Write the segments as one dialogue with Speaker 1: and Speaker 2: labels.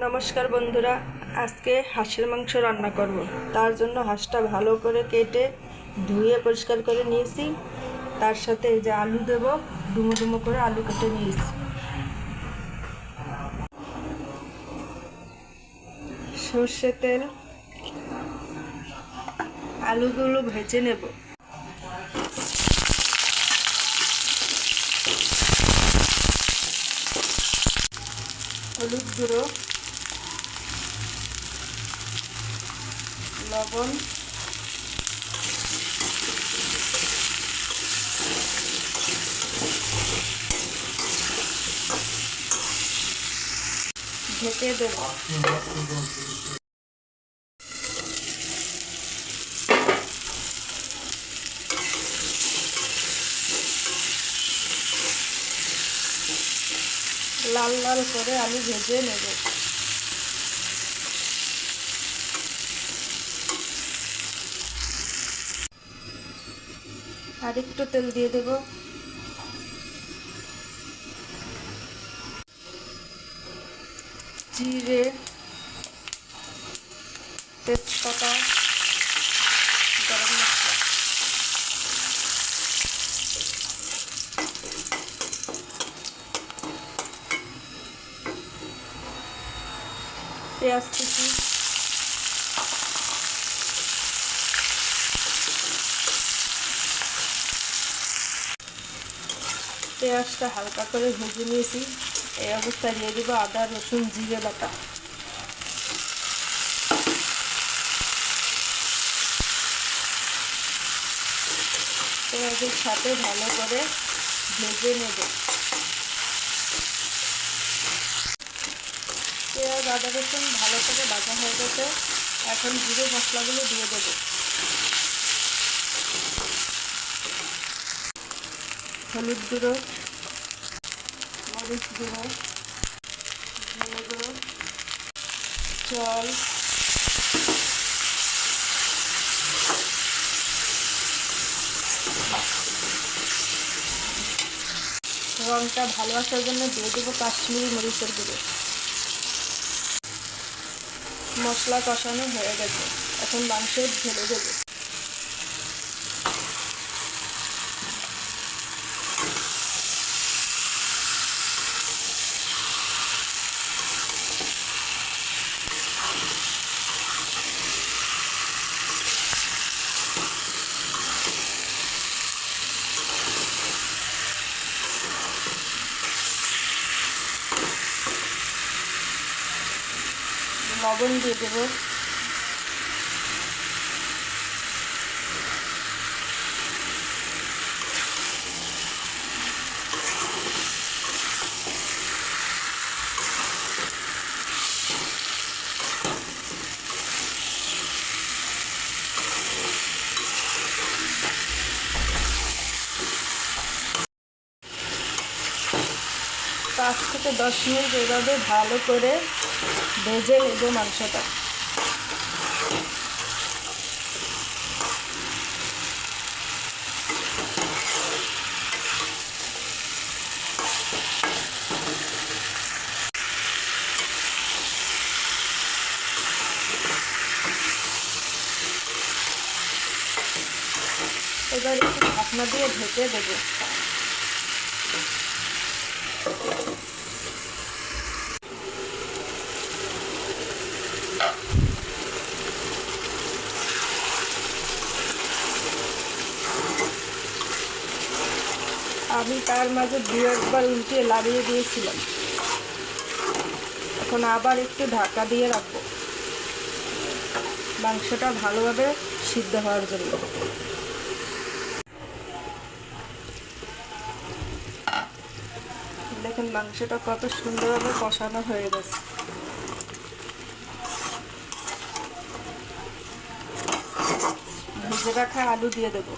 Speaker 1: নমস্কার বন্ধুরা, আজকে হাঁসের মাংস রান্না করব। তার জন্য হাঁসটা ভালো করে কেটে ধুয়ে পরিষ্কার করে নিয়েছি। তার সাথে এই যে আলু দেব, ডুমো ডুমো করে আলু কেটে নিয়েছি। সর্ষে তেল, আলুগুলো ভেজে নেব। হলুদ গুঁড়ো, লবণ, ঢেকে দেব। লাল লাল করে আলু ভেজে নেব। আর একটু তেল দিয়ে দেব। জিরে, তেজপাতা, গরম মশলা, পেঁয়াজ কুচি, পেঁয়াজটা হালকা করে ভেজে নিয়েছি। এই অবস্থায় দিয়ে দেবো আদা, রসুন, জিরে বাটা। পেঁয়াজের সাথে ভালো করে ভেজে নেব। পেঁয়াজ, আদা, রসুন ভালো করে ভাজা হয়ে গেছে। এখন জিরে মশলাগুলো দিয়ে দেব। হলুদ গুঁড়ো, মরিচ গুঁড়ো, ধনে গুঁড়ো, জল, রঙটা ভালো আসার জন্য দিয়ে দেবো কাশ্মীরি মরিচের গুঁড়ো। মশলা কষানো হয়ে গেছে, এখন মাংস ঢেলে দেবো। লবণ দিয়ে দেবো। পাঁচ থেকে 10 মিনিট এভাবে ভালো করে ভেজে নেব মাংসটা। এবার একটু ঢাকনা দিয়ে ঢেকে দেবো। আমি তার মাঝে 2-1 বার উল্টিয়ে লাগিয়ে দিয়েছিলাম। এখন আবার একটু ঢাকা দিয়ে রাখবো মাংসটা ভালোভাবে সিদ্ধ হওয়ার জন্য। দেখেন মাংসটা কত সুন্দরভাবে কষানো হয়ে গেছে। ভেজে রাখা আলু দিয়ে দেবো।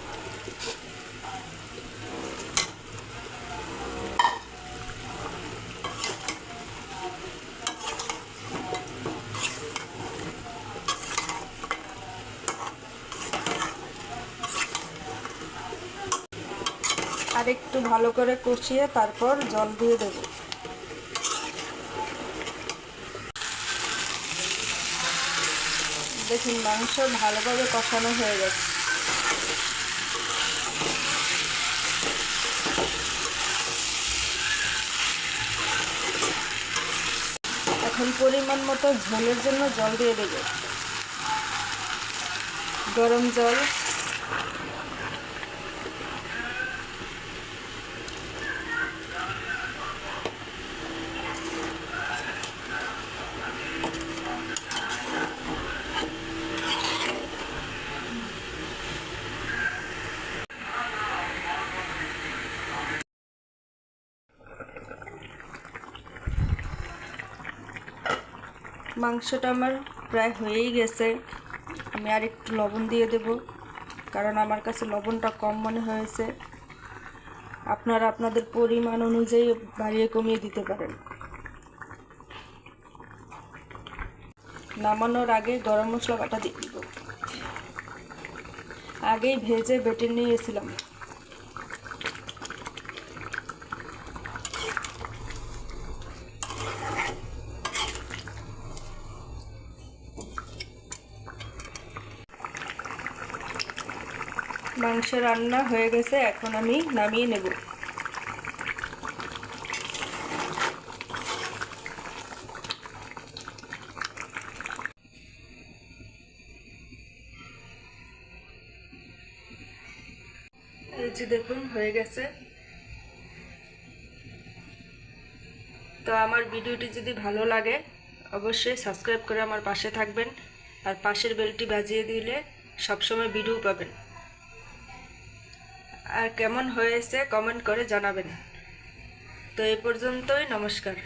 Speaker 1: আর একটু ভালো করে কষিয়ে তারপর জল দিয়ে দেব। দেখুন মাংস ভালোভাবে কষানো হয়ে গেছে। এখন পরিমাণ মতো ঝোলের জন্য জল দিয়ে দেব, গরম জল। মাংসটা আমার প্রায় হয়েই গেছে। আমি আর একটু লবণ দিয়ে দেব, কারণ আমার কাছে লবণটা কম মনে হয়েছে। আপনারা আপনাদের পরিমাণ অনুযায়ী বাড়িয়ে কমিয়ে দিতে পারেন। নামানোর আগে গরম মশলা বাটা দিয়ে দিব, আগেই ভেজে বেটে নিয়েছিলাম। মাংস রান্না হয়ে গেছে, এখন আমি নামিয়ে নেব। এই যে দেখুন হয়ে গেছে। তো আমার ভিডিওটি যদি ভালো লাগে অবশ্যই সাবস্ক্রাইব করে আমার পাশে থাকবেন, আর পাশের বেলটি বাজিয়ে দিলে সবসময় ভিডিও পাবেন। আর কেমন হয়েছে কমেন্ট করে জানাবেন। তো এই পর্যন্তই, নমস্কার।